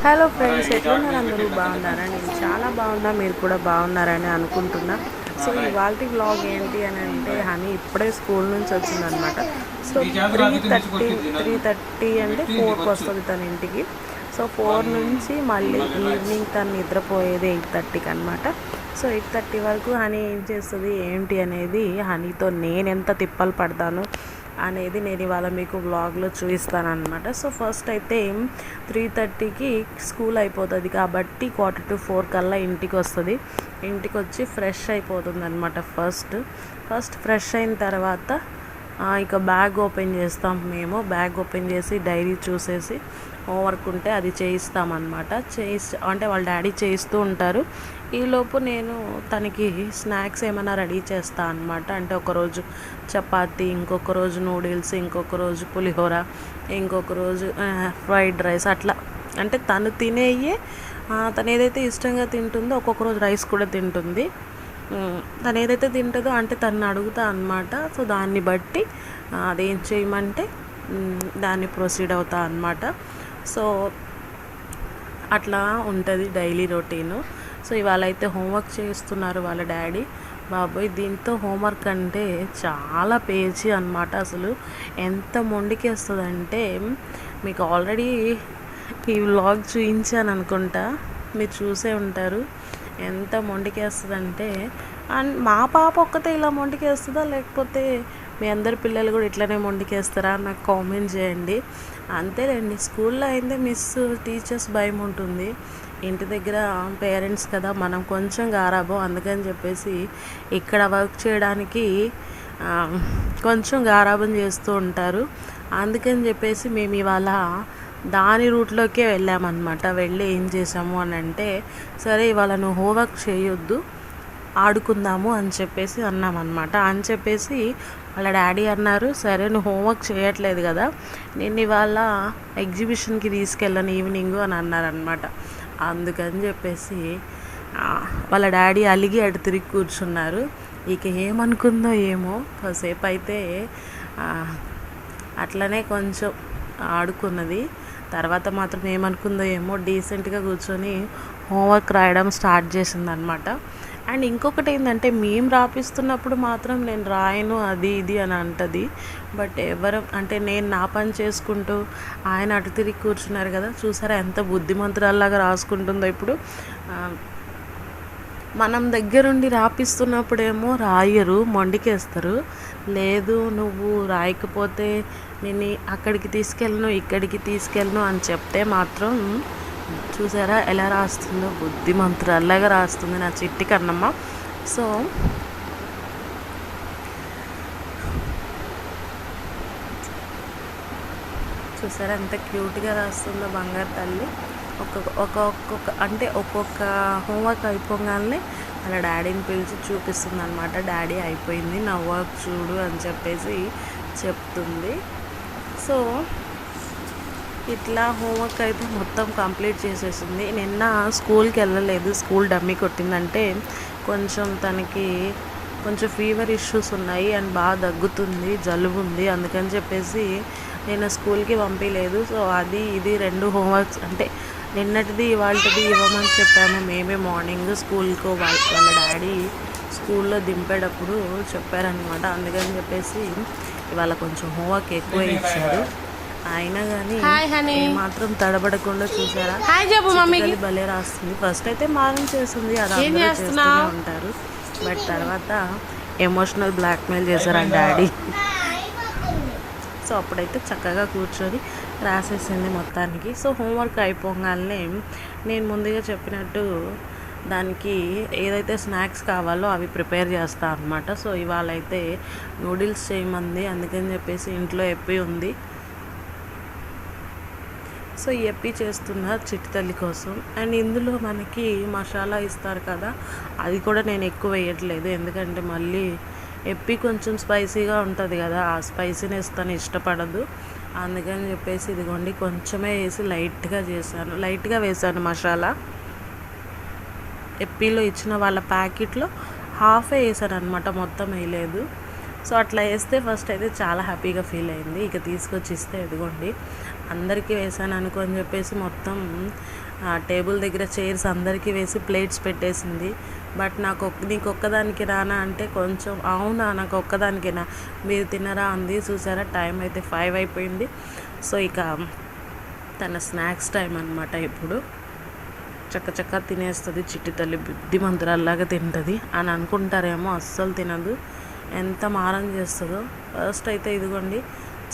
Hello friends, ఎట్లున్నారు? అందరూ బాగున్నారా? నేను చాలా బాగున్నా, మీరు కూడా బాగున్నారని అనుకుంటున్నా. సో ఇవాళ వ్లాగ్ ఏంటి అని అంటే, హనీ ఇప్పుడే స్కూల్ నుంచి వచ్చిందనమాట. సో 3:30 అంటే 4కి వస్తుంది తన ఇంటికి. సో 4 నుంచి మళ్ళీ ఈవినింగ్ తను నిద్రపోయేది 8:30కి అనమాట. సో 8:30 వరకు హనీ ఏం చేస్తుంది ఏంటి అనేది, హనీతో నేను ఎంత తిప్పలు పడతాను అనేది నేను ఇవాళ మీకు వ్లాగ్లో చూపిస్తాను అనమాట. సో ఫస్ట్ అయితే 3:30కి స్కూల్ అయిపోతుంది కాబట్టి 3:45 కల్లా ఇంటికి వస్తుంది. ఇంటికి వచ్చి ఫ్రెష్ అయిపోతుంది అనమాట. ఫస్ట్ ఫ్రెష్ అయిన తర్వాత ఇక బ్యాగ్ ఓపెన్ చేస్తాం. మేము బ్యాగ్ ఓపెన్ చేసి డైరీ చూసేసి హోంవర్క్ ఉంటే అది చేయిస్తామన్నమాట. అంటే వాళ్ళ డాడీ చేయిస్తూ ఉంటారు. ఈలోపు నేను తనకి స్నాక్స్ ఏమైనా రెడీ చేస్తాను అనమాట. అంటే ఒకరోజు చపాతీ, ఇంకొక రోజు నూడిల్స్, ఇంకొక రోజు పులిహోర, ఇంకొక రోజు ఫ్రైడ్ రైస్, అట్లా అంటే తను తినేయే. తను ఏదైతే ఇష్టంగా తింటుందో ఒక్కొక్క రోజు రైస్ కూడా తింటుంది. తను ఏదైతే తింటుందో అంటే తను అడుగుతా అనమాట. సో దాన్ని బట్టి అదేం చేయమంటే దాన్ని ప్రొసీడ్ అవుతా అనమాట. సో అట్లా ఉంటుంది డైలీ రొటీను. సో ఇవాళ అయితే హోంవర్క్ చేస్తున్నారు వాళ్ళ డాడీ. బాబోయ్, దీంతో హోంవర్క్ అంటే చాలా పేజీ అనమాట. అసలు ఎంత మొండికేస్తుందంటే, మీకు ఆల్రెడీ ఈ వ్లాగ్ చూపించాను అనుకుంటా, మీరు చూసే ఉంటారు. ఎంత మొండికేస్తుందంటే, అండ్ మా పాప ఒక్కతే ఇలా మొండికేస్తుందా, లేకపోతే మీ అందరి పిల్లలు కూడా ఇట్లనే మొండికేస్తారా? నాకు కామెంట్ చేయండి. అంతేలేండి, స్కూల్లో అయితే టీచర్స్ భయం ఉంటుంది. ఇంటి దగ్గర పేరెంట్స్ కదా, మనం కొంచెం గారాబం. అందుకని చెప్పేసి ఇక్కడ వర్క్ చేయడానికి కొంచెం గారాబం చేస్తూ ఉంటారు. అందుకని చెప్పేసి మేము ఇవాళ దాని రూట్లోకే వెళ్ళామన్నమాట. వెళ్ళి ఏం చేసాము అని అంటే, సరే ఇవాళ నువ్వు హోంవర్క్ చేయొద్దు, ఆడుకుందాము అని చెప్పేసి అన్నామన్నమాట. అని చెప్పేసి వాళ్ళ డాడీ అన్నారు, సరే నువ్వు హోంవర్క్ చేయట్లేదు కదా, నేను ఇవాళ ఎగ్జిబిషన్కి తీసుకెళ్ళాను ఈవినింగ్ అని అన్నారనమాట. అందుకని చెప్పేసి వాళ్ళ డాడీ అలిగి అటు తిరిగి కూర్చున్నారు. ఇక ఏమనుకుందో ఏమో, కాసేపు అయితే అట్లనే కొంచెం ఆడుకున్నది. తర్వాత మాత్రం ఏమనుకుందో ఏమో, డీసెంట్గా కూర్చొని హోంవర్క్ రాయడం స్టార్ట్ చేసిందనమాట. అండ్ ఇంకొకటి ఏంటంటే, మేము రాపిస్తున్నప్పుడు మాత్రం నేను రాయను అది ఇది అని అంటది. బట్ అంటే నేను నా పని చేసుకుంటూ ఆయన అటు తిరిగి కూర్చున్నారు కదా, చూసారా ఎంత బుద్ధిమంతురాల్లాగా రాసుకుంటుందో. ఇప్పుడు మనం దగ్గరుండి రాపిస్తున్నప్పుడేమో రాయరు, మొండికేస్తారు. లేదు నువ్వు రాయకపోతే నేను అక్కడికి తీసుకెళ్ళను, ఇక్కడికి తీసుకెళ్ళను అని చెప్తే మాత్రం చూసారా ఎలా రాస్తుందో, బుద్ధిమంతురాల్లాగా రాస్తుంది నా చిట్టి కన్నమ్మ. సో చూసారా ఎంత క్యూట్గా రాస్తుందో బంగారు తల్లి. ఒక్కొక్క హోంవర్క్ అయిపోగానే వాళ్ళ డాడీని పిలిచి చూపిస్తుంది అనమాట. డాడీ అయిపోయింది, నా వర్క్ చూడు అని చెప్పేసి చెప్తుంది. సో ఇట్లా హోంవర్క్ అయితే మొత్తం కంప్లీట్ చేసేసింది. నిన్న స్కూల్కి వెళ్ళలేదు, స్కూల్ డమ్మీ కొట్టిందంటే కొంచెం తనకి కొంచెం ఫీవర్ ఇష్యూస్ ఉన్నాయి అండ్ బాగా దగ్గుతుంది, జలుబు ఉంది. అందుకని చెప్పేసి నేను స్కూల్కి పంపించలేదు. సో అది ఇది 2 హోంవర్క్స్ అంటే నిన్నటిది ఇవాళది ఇవ్వమని చెప్పాము మేమే మార్నింగ్ స్కూల్కు. వాళ్ళ డాడీ స్కూల్లో దింపేటప్పుడు చెప్పారనమాట. అందుకని చెప్పేసి ఇవాళ కొంచెం హోంవర్క్ ఎక్కువ ఇచ్చారు. అయినా కానీ మాత్రం తడబడకుండా చూసారా భలే రాస్తుంది. ఫస్ట్ అయితే మారం చేస్తుంది, అది అందరూ చేస్తూనే ఉంటారు. బట్ తర్వాత ఎమోషనల్ బ్లాక్మెయిల్ చేశారు ఆ డాడీ. సో అప్పుడైతే చక్కగా కూర్చొని రాసేసింది మొత్తానికి. సో హోంవర్క్ అయిపోగానే నేను ముందుగా చెప్పినట్టు దానికి ఏదైతే స్నాక్స్ కావాలో అవి ప్రిపేర్ చేస్తాను అనమాట. సో ఇవాళ అయితే నూడిల్స్ చేయమంది, అందుకని చెప్పేసి ఇంట్లో ఎప్పి ఉంది. సో ఎప్పి చేస్తున్నా చిట్టి తల్లి కోసం. అండ్ ఇందులో మనకి మసాలా ఇస్తారు కదా, అది కూడా నేను ఎక్కువ వేయట్లేదు, ఎందుకంటే మళ్ళీ ఎప్పి కొంచెం స్పైసీగా ఉంటుంది కదా, ఆ స్పైసీనెస్ తను ఇష్టపడదు. అందుకని చెప్పేసి ఇదిగోండి కొంచెమే వేసి లైట్గా వేసాను మసాలా. ఎప్పీలో ఇచ్చిన వాళ్ళ ప్యాకెట్లో హాఫే వేసాను అనమాట, మొత్తం వేయలేదు. సో అట్లా వేస్తే ఫస్ట్ అయితే చాలా హ్యాపీగా ఫీల్ అయింది. ఇక తీసుకొచ్చి ఇస్తే ఎదుగోండి అందరికీ వేసాను అనుకో అని చెప్పేసి మొత్తం టేబుల్ దగ్గర చైర్స్ అందరికీ వేసి ప్లేట్స్ పెట్టేసింది. బట్ నీకు ఒక్కదానికి రానా అంటే కొంచెం అవునా నాకు ఒక్కదానికేనా మీరు తినరా అంది. చూసారా టైం అయితే 5 అయిపోయింది. సో ఇక తన స్నాక్స్ టైం అనమాట. ఇప్పుడు చక్క తినేస్తుంది. చిట్టి తల్లి బుద్ధిమంతురాల్లాగా తింటుంది అని అనుకుంటారేమో, అస్సలు తినదు. ఎంత మారం చేస్తుందో. ఫస్ట్ అయితే ఇదిగోండి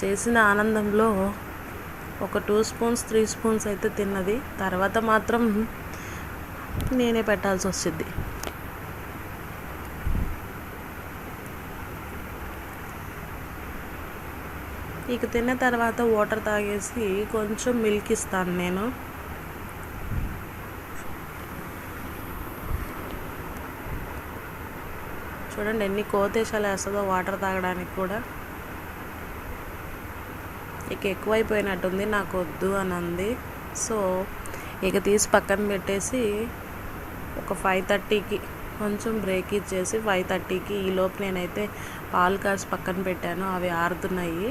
చేసిన ఆనందంలో ఒక 2 స్పూన్స్ 3 స్పూన్స్ అయితే తిన్నది. తర్వాత మాత్రం నేనే పెట్టాల్సి వచ్చింది. ఇక తిన్న తర్వాత వాటర్ తాగేసి కొంచెం మిల్క్ ఇస్తాను నేను. చూడండి ఎన్ని కోతేశాలు వేస్తుందో వాటర్ తాగడానికి కూడా. ఇక ఎక్కువైపోయినట్టుంది, నాకు వద్దు అని అంది. సో ఇక తీసి పక్కన పెట్టేసి ఒక 5:30కి కొంచెం బ్రేక్ ఇచ్చేసి 5:30కి ఈలోపు నేనైతే పాలు కాసి పక్కన పెట్టాను. అవి ఆరుతున్నాయి.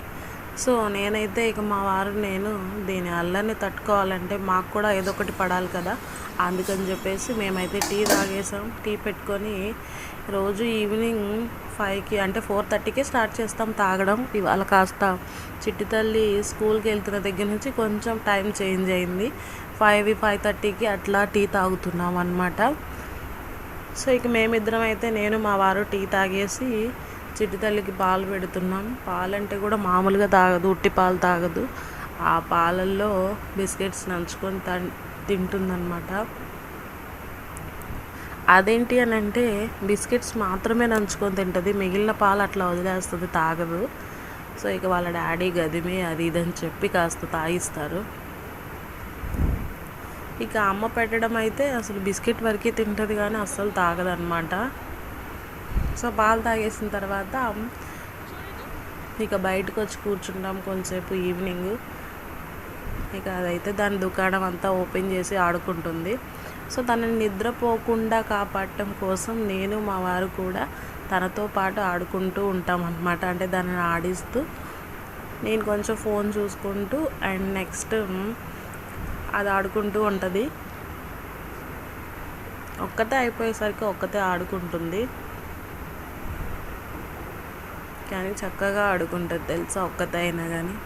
సో నేనైతే ఇక మా వారు నేను దీని అల్లరిని తట్టుకోవాలంటే మాకు కూడా ఏదో ఒకటి పడాలి కదా, అందుకని చెప్పేసి మేమైతే టీ తాగేసాం. టీ పెట్టుకొని రోజు ఈవినింగ్ 5కి అంటే 4:30కే స్టార్ట్ చేస్తాం తాగడం. ఇవాళ కాస్త చిట్టి తల్లి స్కూల్కి వెళ్తున్న దగ్గర నుంచి కొంచెం టైం చేంజ్ అయింది. 5:30కి అట్లా టీ తాగుతున్నాం అన్నమాట. సో ఇక మేమిద్దరం అయితే నేను మా వారు టీ తాగేసి చిట్టి తల్లికి పాలు పెడుతున్నాం. పాలంటే కూడా మామూలుగా తాగదు, ఉట్టి పాలు తాగదు. ఆ పాలల్లో బిస్కెట్స్ నంచుకొని తింటుందన్నమాట. అదేంటి అని అంటే బిస్కెట్స్ మాత్రమే నంచుకొని తింటుంది, మిగిలిన పాలు అట్లా వదిలేస్తుంది, తాగదు. సో ఇక వాళ్ళ డాడీ గదిమి అది ఇదని చెప్పి కాస్త తాగిస్తారు. ఇక అమ్మ పెట్టడం అయితే అసలు బిస్కెట్ వరకే తింటుంది కానీ అస్సలు తాగదన్నమాట. సో పాలు తాగేసిన తర్వాత ఇక బయటకు వచ్చి కూర్చుంటాం కొంచెంసేపు ఈవినింగ్. ఇక అదైతే దాని దుకాణం అంతా ఓపెన్ చేసి ఆడుకుంటుంది. సో తనని నిద్రపోకుండా కాపాడటం కోసం నేను మా వారు కూడా తనతో పాటు ఆడుకుంటూ ఉంటాం అన్నమాట. అంటే దానిని ఆడిస్తూ నేను కొంచెం ఫోన్ చూసుకుంటూ అండ్ నెక్స్ట్ అది ఆడుకుంటూ ఉంటుంది. ఒక్కతే అయిపోయేసరికి ఒక్కతే ఆడుకుంటుంది కానీ చక్కగా ఆడుకుంటుంది తెలుసా, ఒక్కతే అయినా కానీ.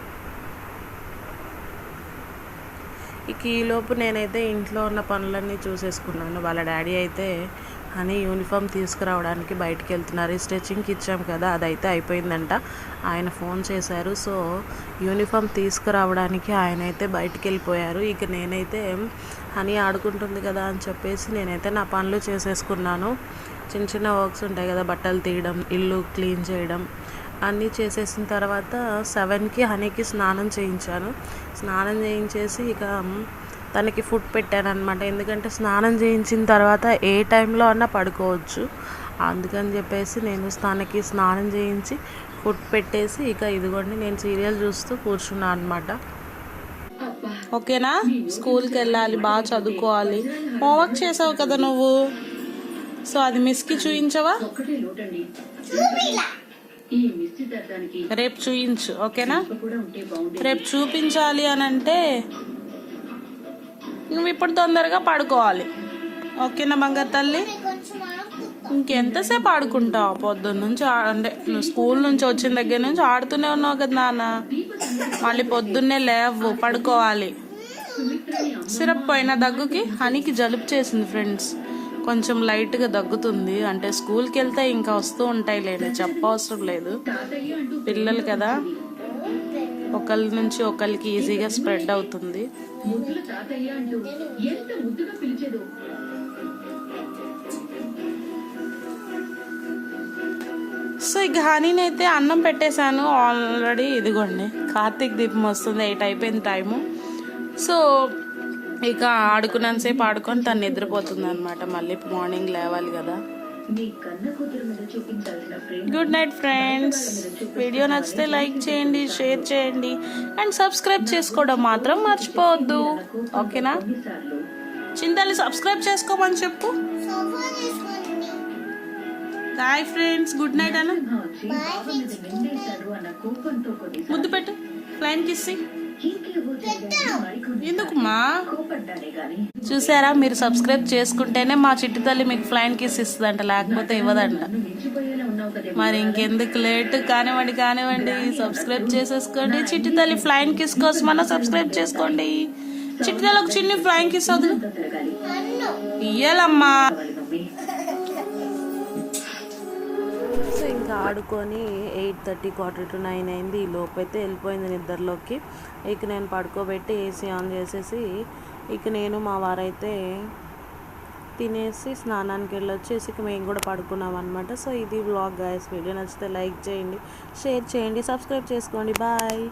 ఇక ఈలోపు నేనైతే ఇంట్లో ఉన్న పనులన్నీ చూసేసుకున్నాను. వాళ్ళ డాడీ అయితే అని యూనిఫామ్ తీసుకురావడానికి బయటికి వెళ్తున్నారు. స్టిచ్చింగ్కి ఇచ్చాం కదా అదైతే అయిపోయిందంట. ఆయన ఫోన్ చేశారు. సో యూనిఫామ్ తీసుకురావడానికి ఆయన అయితే బయటికి వెళ్ళిపోయారు. ఇక నేనైతే హనీ ఆడుకుంటుంది కదా అని చెప్పేసి నేనైతే నా పనులు చేసేసుకున్నాను. చిన్న చిన్న వర్క్స్ ఉంటాయి కదా, బట్టలు తీయడం, ఇల్లు క్లీన్ చేయడం అన్నీ చేసేసిన తర్వాత 7కి హనీకి స్నానం చేయించాను. స్నానం చేయించేసి ఇక తనకి ఫుడ్ పెట్టాను అనమాట. ఎందుకంటే స్నానం చేయించిన తర్వాత ఏ టైంలో అన్నా పడుకోవచ్చు, అందుకని చెప్పేసి నేను తనకి స్నానం చేయించి ఫుడ్ పెట్టేసి ఇక ఇదిగోండి నేను సీరియల్ చూస్తూ కూర్చున్నాను అనమాట. ఓకేనా, స్కూల్కి వెళ్ళాలి, బాగా చదువుకోవాలి. హోంవర్క్ చేసావు కదా నువ్వు, సో అది మిస్కి చూయించవా? రేపు చూయించు, ఓకేనా? రేపు చూపించాలి అని అంటే నువ్వు ఇప్పుడు తొందరగా పడుకోవాలి, ఓకేనా బంగారు తల్లి? ఇంకెంతసేపు ఆడుకుంటావు? పొద్దున్న నుంచి అంటే నువ్వు స్కూల్ నుంచి వచ్చిన దగ్గర నుంచి ఆడుతూనే ఉన్నావు కదా నాన్న. మళ్ళీ పొద్దున్నే లేవు, పడుకోవాలి. సిరప్ పోయిన దగ్గుకి హనీకి జలుబు చేసింది ఫ్రెండ్స్, కొంచెం లైట్గా దగ్గుతుంది. అంటే స్కూల్కి వెళ్తే ఇంకా వస్తూ ఉంటాయి లేదు, చెప్పవసరం లేదు, పిల్లలు కదా, ఒకరి నుంచి ఒకరికి ఈజీగా స్ప్రెడ్ అవుతుంది. సో ఇక హనీనైతే అన్నం పెట్టేశాను ఆల్రెడీ. ఇదిగోండి కార్తీక్ దీపం వస్తుంది, 8 అయిపోయింది టైము. సో ఇక ఆడుకున్నంతసేపు ఆడుకొని తను నిద్రపోతుంది అనమాట. మళ్ళీ మార్నింగ్ లేవాలి కదా. Good night friends. వీడియో నచ్చితే లైక్ చేయండి, షేర్ చేయండి అండ్ సబ్స్క్రైబ్ చేసుకోవడం మాత్రం మర్చిపోవద్దు, ఓకేనా? చింతల్ని సబ్స్క్రైబ్ చేసుకోమని చెప్పు. బాయ్ ఫ్రెండ్స్, గుడ్ నైట్ అన్న. ముద్దు పెట్టు, ఫ్లైన్ కిస్సి. ఎందుకుమా చూసారా, మీరు సబ్స్క్రైబ్ చేసుకుంటేనే మా చిట్టి తల్లి మీకు ఫ్లైన్ కిస్ ఇస్తుందంట, లేకపోతే ఇవ్వదంట. మరి ఇంకెందుకు లేట్, కానివ్వండి సబ్స్క్రైబ్ చేసేసుకోండి. చిట్టి తల్లి ఫ్లైన్ కిస్ కోసమన్నా సబ్స్క్రైబ్ చేసుకోండి. చిట్టి తల్లి ఒక చిన్న ఫ్లైన్ కిస్ వదులు ఇయ్యాలమ్మా. సో ఇంకా ఆడుకొని 8:30 8:45 అయింది. ఈ లోపు అయితే వెళ్ళిపోయింది నిద్రలోకి. ఇక నేను పడుకోబెట్టి ఏసీ ఆన్ చేసేసి ఇక నేను మా వారైతే తినేసి స్నానానికి వెళ్ళొచ్చేసి ఇక మేము కూడా పడుకున్నాం అనమాట. సో ఇది వ్లాగ్ గైస్. వీడియో నచ్చితే లైక్ చేయండి, షేర్ చేయండి, సబ్స్క్రైబ్ చేసుకోండి. బాయ్.